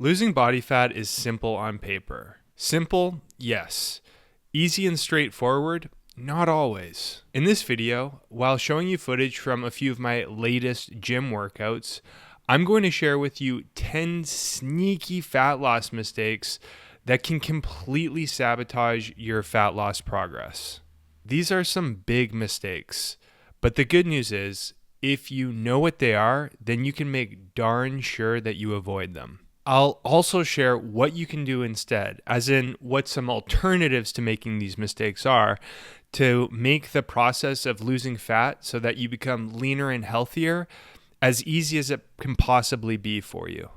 Losing body fat is simple on paper. Simple, yes. Easy and straightforward, not always. In this video, while showing you footage from a few of my latest gym workouts, I'm going to share with you 10 sneaky fat loss mistakes that can completely sabotage your fat loss progress. These are some big mistakes, but the good news is, if you know what they are, then you can make darn sure that you avoid them. I'll also share what you can do instead, as in what some alternatives to making these mistakes are to make the process of losing fat so that you become leaner and healthier as easy as it can possibly be for you.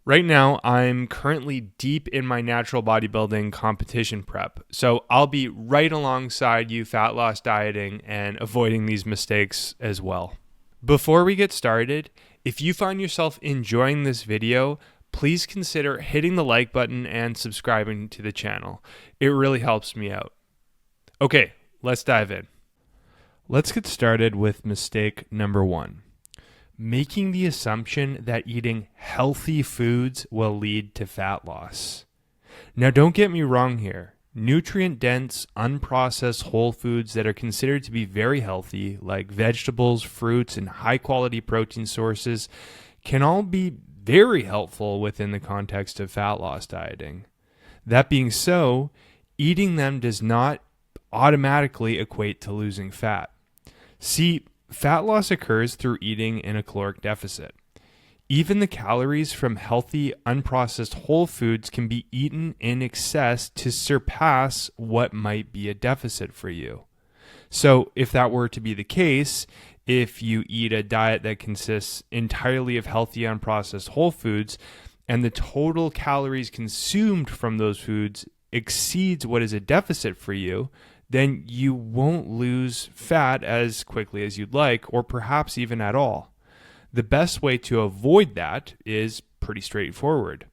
Right now, I'm currently deep in my natural bodybuilding competition prep, so I'll be right alongside you fat loss dieting and avoiding these mistakes as well. Before we get started, if you find yourself enjoying this video, please consider hitting the like button and subscribing to the channel. It really helps me out. Okay, let's dive in. Let's get started with mistake number 1. Making the assumption that eating healthy foods will lead to fat loss. Now, don't get me wrong here. Nutrient-dense, unprocessed whole foods that are considered to be very healthy, like vegetables, fruits, and high-quality protein sources, can all be very helpful within the context of fat loss dieting. That being so, eating them does not automatically equate to losing fat. See, fat loss occurs through eating in a caloric deficit. Even the calories from healthy, unprocessed whole foods can be eaten in excess to surpass what might be a deficit for you. So, if that were to be the case, if you eat a diet that consists entirely of healthy, unprocessed whole foods, and the total calories consumed from those foods exceeds what is a deficit for you, then you won't lose fat as quickly as you'd like, or perhaps even at all. The best way to avoid that is pretty straightforward.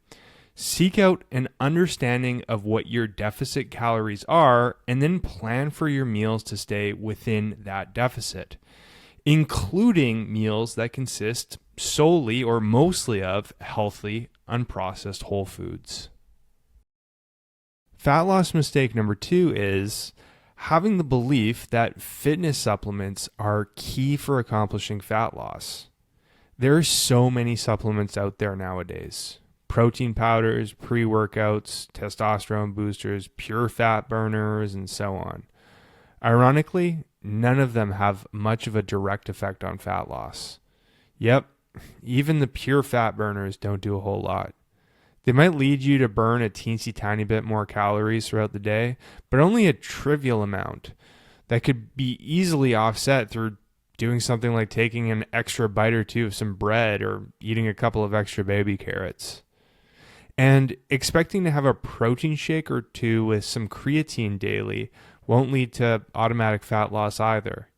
Seek out an understanding of what your deficit calories are, and then plan for your meals to stay within that deficit, including meals that consist solely or mostly of healthy, unprocessed whole foods. Fat loss mistake number 2 is having the belief that fitness supplements are key for accomplishing fat loss. There are so many supplements out there nowadays. Protein powders, pre-workouts, testosterone boosters, pure fat burners, and so on. Ironically, none of them have much of a direct effect on fat loss. Yep, even the pure fat burners don't do a whole lot. They might lead you to burn a teensy tiny bit more calories throughout the day, but only a trivial amount that could be easily offset through doing something like taking an extra bite or two of some bread or eating a couple of extra baby carrots. And expecting to have a protein shake or two with some creatine daily won't lead to automatic fat loss either.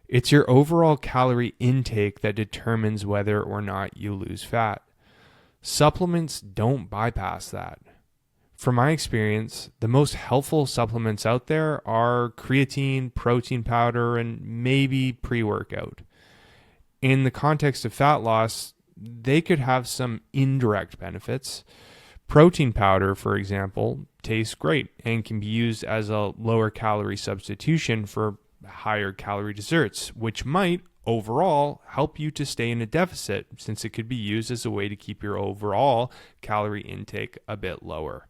It's your overall calorie intake that determines whether or not you lose fat. Supplements don't bypass that. From my experience, the most helpful supplements out there are creatine, protein powder, and maybe pre-workout. In the context of fat loss, they could have some indirect benefits. Protein powder, for example, tastes great and can be used as a lower calorie substitution for higher calorie desserts, which might overall help you to stay in a deficit since it could be used as a way to keep your overall calorie intake a bit lower,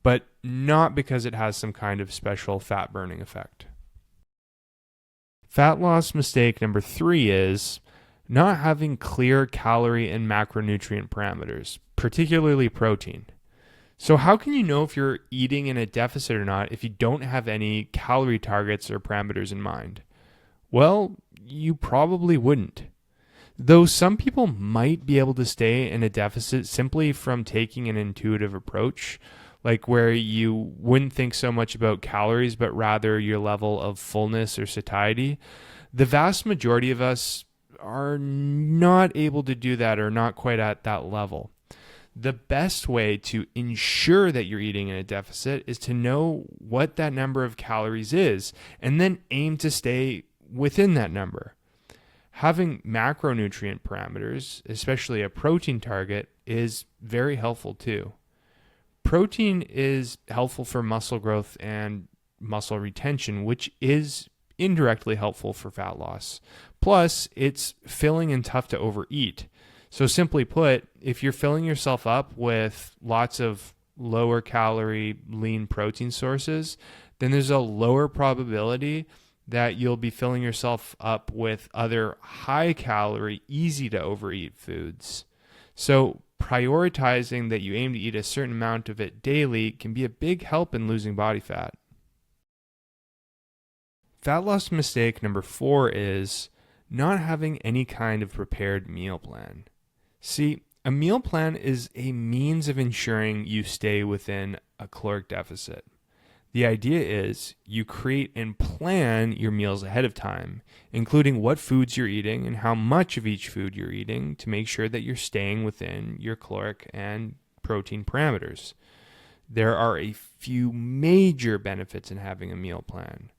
but not because it has some kind of special fat burning effect. Fat loss mistake number 3 is not having clear calorie and macronutrient parameters, particularly protein. So how can you know if you're eating in a deficit or not if you don't have any calorie targets or parameters in mind? Well, you probably wouldn't. Though some people might be able to stay in a deficit simply from taking an intuitive approach, like where you wouldn't think so much about calories, but rather your level of fullness or satiety, the vast majority of us are not able to do that or not quite at that level. The best way to ensure that you're eating in a deficit is to know what that number of calories is and then aim to stay within that number. Having macronutrient parameters, especially a protein target, is very helpful too. Protein is helpful for muscle growth and muscle retention, which is indirectly helpful for fat loss. Plus, it's filling and tough to overeat. So simply put, if you're filling yourself up with lots of lower calorie lean protein sources, then there's a lower probability that you'll be filling yourself up with other high calorie, easy to overeat foods. So prioritizing that you aim to eat a certain amount of it daily can be a big help in losing body fat. Fat loss mistake number 4 is not having any kind of prepared meal plan. See, a meal plan is a means of ensuring you stay within a caloric deficit. The idea is you create and plan your meals ahead of time, including what foods you're eating and how much of each food you're eating to make sure that you're staying within your caloric and protein parameters. There are a few major benefits in having a meal plan.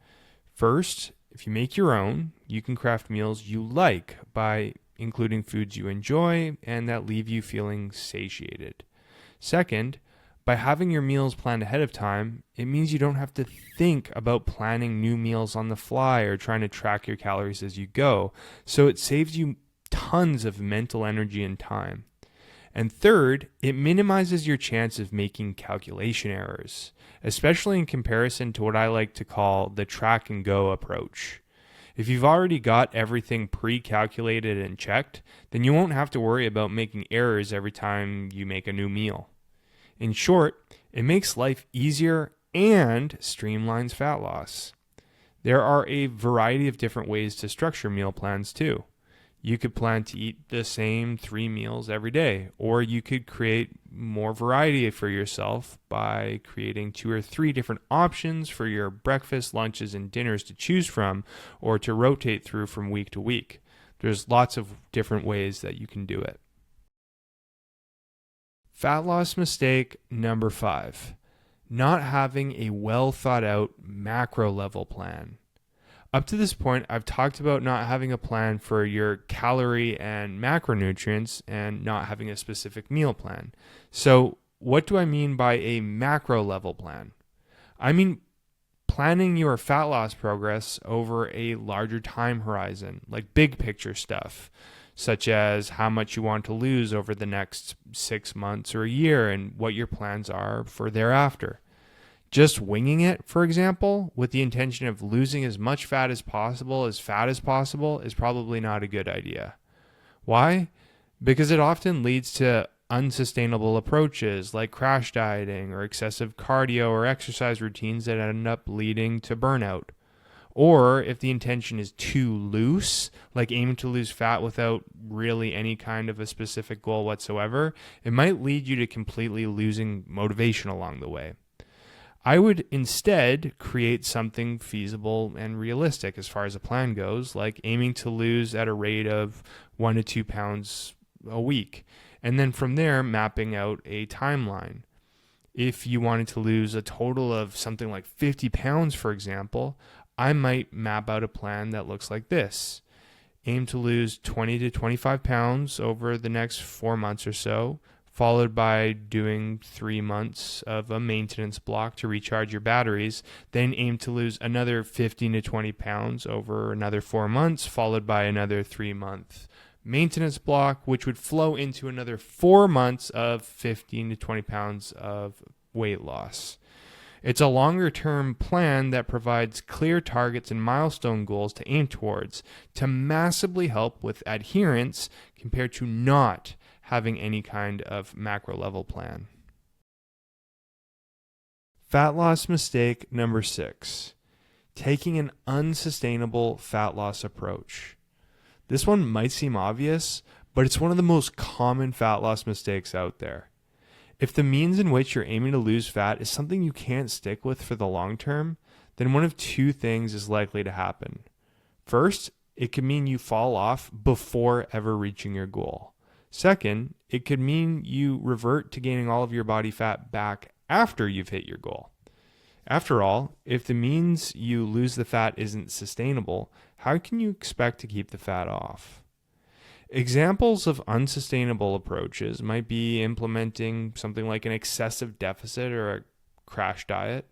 First, if you make your own, you can craft meals you like by including foods you enjoy and that leave you feeling satiated. Second, by having your meals planned ahead of time, it means you don't have to think about planning new meals on the fly or trying to track your calories as you go, so it saves you tons of mental energy and time. And third, it minimizes your chance of making calculation errors, especially in comparison to what I like to call the track and go approach. If you've already got everything pre-calculated and checked, then you won't have to worry about making errors every time you make a new meal. In short, it makes life easier and streamlines fat loss. There are a variety of different ways to structure meal plans too. You could plan to eat the same 3 meals every day, or you could create more variety for yourself by creating 2 or 3 different options for your breakfast, lunches, and dinners to choose from, or to rotate through from week to week. There's lots of different ways that you can do it. Fat loss mistake number 5, not having a well thought out macro level plan. Up to this point, I've talked about not having a plan for your calorie and macronutrients and not having a specific meal plan. So what do I mean by a macro level plan? I mean planning your fat loss progress over a larger time horizon, like big picture stuff, such as how much you want to lose over the next 6 months or a year and what your plans are for thereafter. Just winging it, for example, with the intention of losing as much fat as possible, is probably not a good idea. Why? Because it often leads to unsustainable approaches like crash dieting or excessive cardio or exercise routines that end up leading to burnout. Or if the intention is too loose, like aiming to lose fat without really any kind of a specific goal whatsoever, it might lead you to completely losing motivation along the way. I would instead create something feasible and realistic as far as a plan goes, like aiming to lose at a rate of 1 to 2 pounds a week, and then from there mapping out a timeline. If you wanted to lose a total of something like 50 pounds, for example, I might map out a plan that looks like this. Aim to lose 20 to 25 pounds over the next 4 months or so, followed by doing 3 months of a maintenance block to recharge your batteries. Then aim to lose another 15 to 20 pounds over another 4 months, followed by another 3-month maintenance block, which would flow into another 4 months of 15 to 20 pounds of weight loss. It's a longer-term plan that provides clear targets and milestone goals to aim towards to massively help with adherence compared to not having any kind of macro level plan. Fat loss mistake number 6, taking an unsustainable fat loss approach. This one might seem obvious, but it's one of the most common fat loss mistakes out there. If the means in which you're aiming to lose fat is something you can't stick with for the long term, then one of 2 things is likely to happen. First, it could mean you fall off before ever reaching your goal. Second, it could mean you revert to gaining all of your body fat back after you've hit your goal. After all, if the means you lose the fat isn't sustainable, how can you expect to keep the fat off? Examples of unsustainable approaches might be implementing something like an excessive deficit or a crash diet,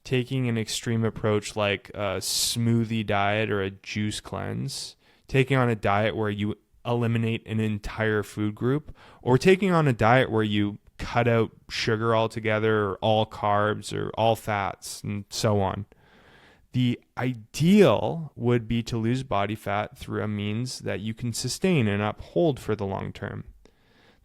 taking an extreme approach like a smoothie diet or a juice cleanse, taking on a diet where you eliminate an entire food group, or taking on a diet where you cut out sugar altogether, or all carbs, or all fats, and so on. The ideal would be to lose body fat through a means that you can sustain and uphold for the long term.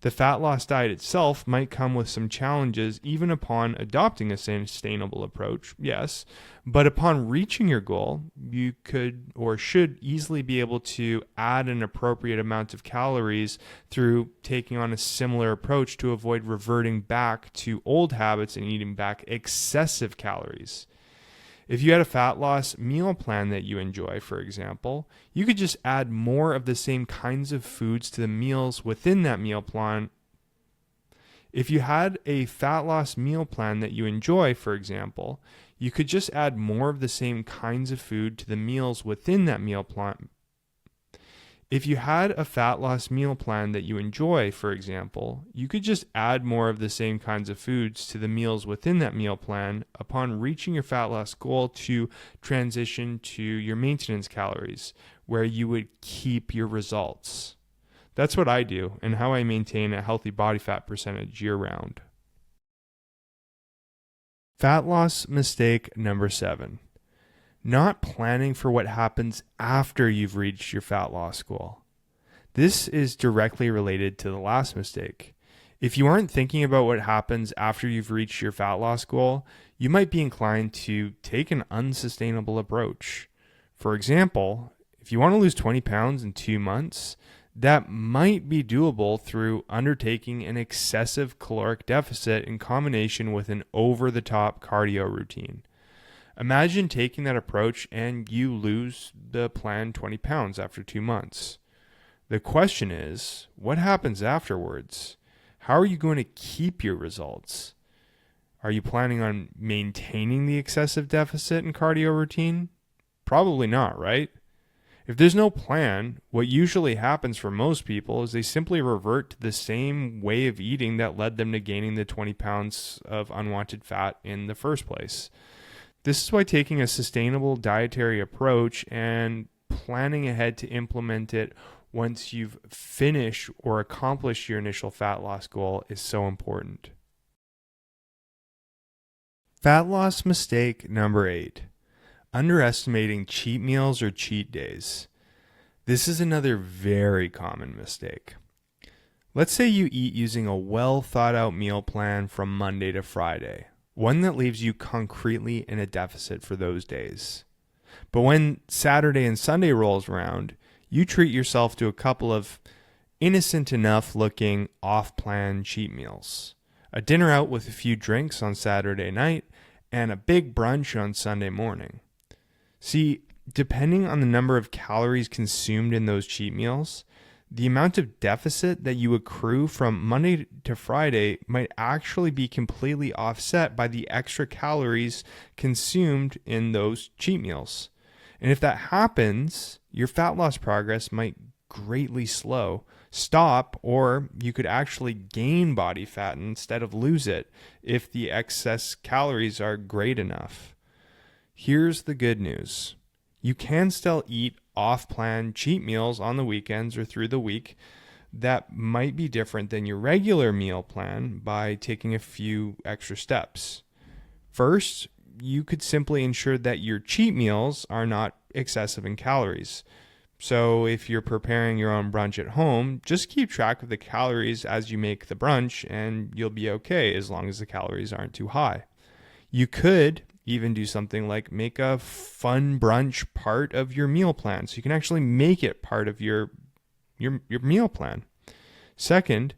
The fat loss diet itself might come with some challenges even upon adopting a sustainable approach, yes, but upon reaching your goal, you could or should easily be able to add an appropriate amount of calories through taking on a similar approach to avoid reverting back to old habits and eating back excessive calories. If you had a fat loss meal plan that you enjoy, for example, you could just add more of the same kinds of foods to the meals within that meal plan. If you had a fat loss meal plan that you enjoy, for example, you could just add more of the same kinds of food to the meals within that meal plan. If you had a fat loss meal plan that you enjoy, for example, you could just add more of the same kinds of foods to the meals within that meal plan upon reaching your fat loss goal to transition to your maintenance calories, where you would keep your results. That's what I do and how I maintain a healthy body fat percentage year round. Fat loss mistake number 7. Not planning for what happens after you've reached your fat loss goal. This is directly related to the last mistake. If you aren't thinking about what happens after you've reached your fat loss goal, you might be inclined to take an unsustainable approach. For example, if you want to lose 20 pounds in 2 months, that might be doable through undertaking an excessive caloric deficit in combination with an over-the-top cardio routine. Imagine taking that approach and you lose the planned 20 pounds after 2 months. The question is, what happens afterwards? How are you going to keep your results? Are you planning on maintaining the excessive deficit and cardio routine? Probably not, right? If there's no plan, what usually happens for most people is they simply revert to the same way of eating that led them to gaining the 20 pounds of unwanted fat in the first place. This is why taking a sustainable dietary approach and planning ahead to implement it once you've finished or accomplished your initial fat loss goal is so important. Fat loss mistake number 8. Underestimating cheat meals or cheat days. This is another very common mistake. Let's say you eat using a well thought out meal plan from Monday to Friday. One that leaves you concretely in a deficit for those days. But when Saturday and Sunday rolls around, you treat yourself to a couple of innocent enough looking off-plan cheat meals. A dinner out with a few drinks on Saturday night and a big brunch on Sunday morning. See, depending on the number of calories consumed in those cheat meals, the amount of deficit that you accrue from Monday to Friday might actually be completely offset by the extra calories consumed in those cheat meals. And if that happens, your fat loss progress might greatly stop, or you could actually gain body fat instead of lose it if the excess calories are great enough. Here's the good news. You can still eat off-plan cheat meals on the weekends or through the week that might be different than your regular meal plan by taking a few extra steps. First, you could simply ensure that your cheat meals are not excessive in calories. So if you're preparing your own brunch at home, just keep track of the calories as you make the brunch and you'll be okay as long as the calories aren't too high. You could even do something like make a fun brunch part of your meal plan so you can actually make it part of your meal plan. Second,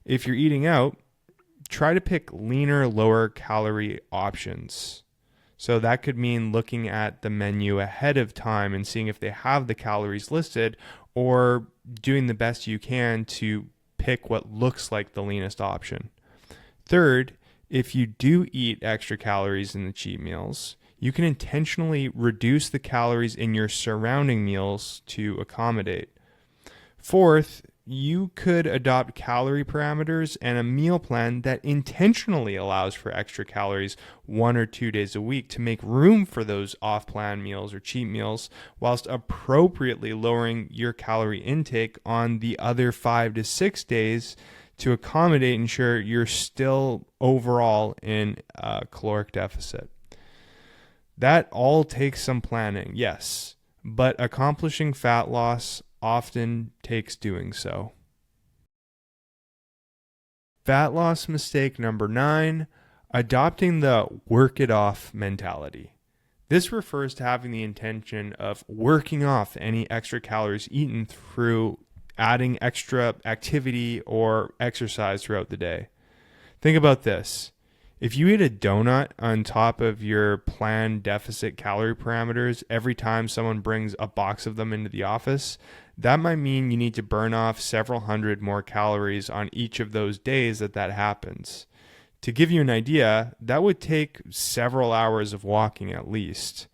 if you're eating out, try to pick leaner, lower calorie options. So that could mean looking at the menu ahead of time and seeing if they have the calories listed, or doing the best you can to pick what looks like the leanest option. Third, If you do eat extra calories in the cheat meals, you can intentionally reduce the calories in your surrounding meals to accommodate. Fourth, you could adopt calorie parameters and a meal plan that intentionally allows for extra calories 1 or 2 days a week to make room for those off-plan meals or cheat meals, whilst appropriately lowering your calorie intake on the other 5 to 6 days to accommodate and ensure you're still overall in a caloric deficit. That all takes some planning, yes, but accomplishing fat loss often takes doing so. Fat loss mistake number 9, adopting the work it off mentality. This refers to having the intention of working off any extra calories eaten through adding extra activity or exercise throughout the day. Think about this. If you eat a donut on top of your planned deficit calorie parameters every time someone brings a box of them into the office, that might mean you need to burn off several hundred more calories on each of those days that happens. To give you an idea, that would take several hours of walking at least.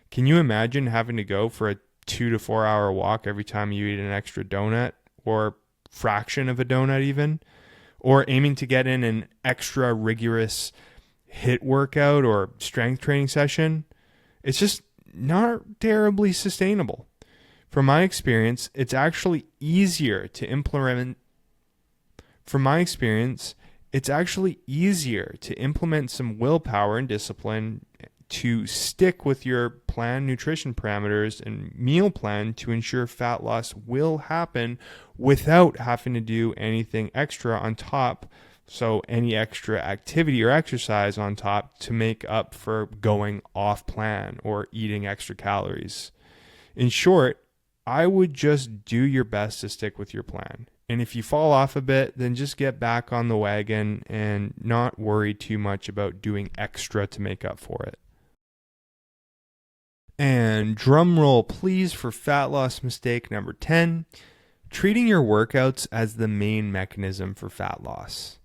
Can you imagine having to go for a 2 to 4 hour walk every time you eat an extra donut, or fraction of a donut even? Or aiming to get in an extra rigorous HIIT workout or strength training session? It's just not terribly sustainable. From my experience, it's actually easier to implement some willpower and discipline to stick with your planned nutrition parameters and meal plan to ensure fat loss will happen without having to do anything extra on top. So any extra activity or exercise on top to make up for going off plan or eating extra calories. In short, I would just do your best to stick with your plan. And if you fall off a bit, then just get back on the wagon and not worry too much about doing extra to make up for it. And drum roll please for fat loss mistake number 10, treating your workouts as the main mechanism for fat loss.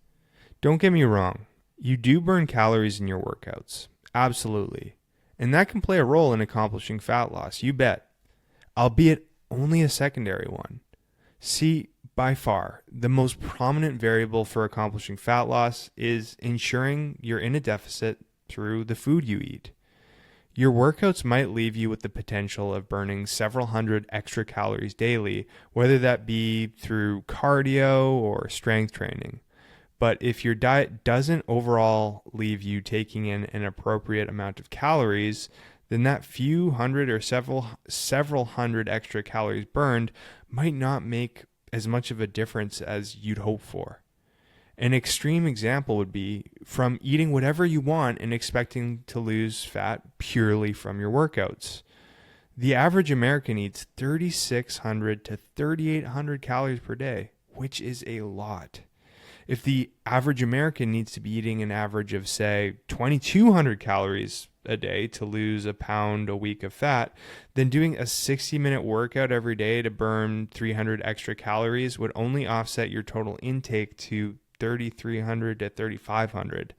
Don't get me wrong, you do burn calories in your workouts, absolutely. And that can play a role in accomplishing fat loss, you bet, albeit only a secondary one. See, by far, the most prominent variable for accomplishing fat loss is ensuring you're in a deficit through the food you eat. Your workouts might leave you with the potential of burning several hundred extra calories daily, whether that be through cardio or strength training. But if your diet doesn't overall leave you taking in an appropriate amount of calories, then that few hundred or several hundred extra calories burned might not make as much of a difference as you'd hope for. An extreme example would be from eating whatever you want and expecting to lose fat purely from your workouts. The average American eats 3,600 to 3,800 calories per day, which is a lot. If the average American needs to be eating an average of, say, 2,200 calories a day to lose a pound a week of fat, then doing a 60-minute workout every day to burn 300 extra calories would only offset your total intake to 3,300 to 3,500.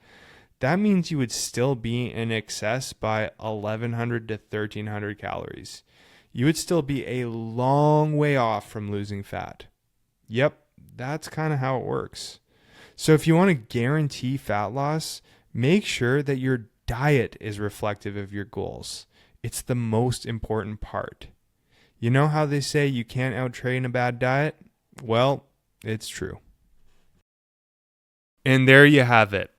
That means you would still be in excess by 1,100 to 1,300 calories. You would still be a long way off from losing fat. Yep, that's kind of how it works. So if you want to guarantee fat loss, make sure that your diet is reflective of your goals. It's the most important part. You know how they say you can't out-train a bad diet? Well, it's true. And there you have it.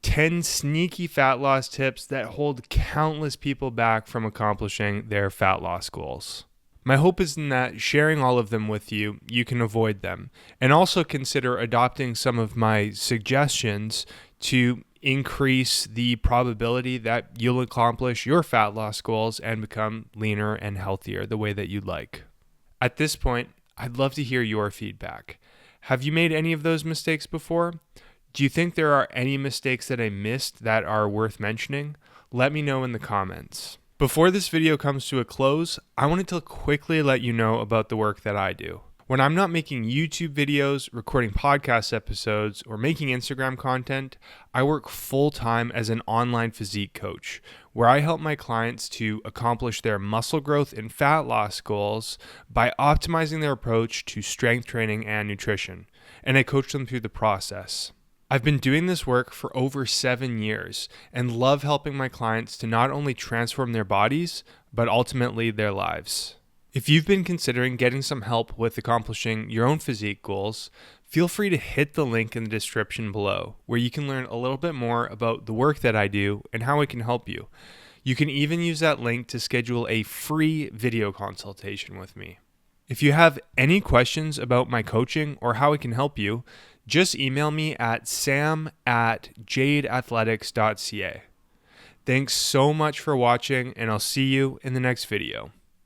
10 sneaky fat loss tips that hold countless people back from accomplishing their fat loss goals. My hope is in that sharing all of them with you, you can avoid them. And also consider adopting some of my suggestions to increase the probability that you'll accomplish your fat loss goals and become leaner and healthier the way that you'd like. At this point, I'd love to hear your feedback. Have you made any of those mistakes before? Do you think there are any mistakes that I missed that are worth mentioning? Let me know in the comments. Before this video comes to a close, I wanted to quickly let you know about the work that I do. When I'm not making YouTube videos, recording podcast episodes, or making Instagram content, I work full-time as an online physique coach, where I help my clients to accomplish their muscle growth and fat loss goals by optimizing their approach to strength training and nutrition, and I coach them through the process. I've been doing this work for over 7 years and love helping my clients to not only transform their bodies, but ultimately their lives. If you've been considering getting some help with accomplishing your own physique goals, feel free to hit the link in the description below, where you can learn a little bit more about the work that I do and how I can help you. You can even use that link to schedule a free video consultation with me. If you have any questions about my coaching or how I can help you, just email me at sam@jadeathletics.ca. Thanks so much for watching, and I'll see you in the next video.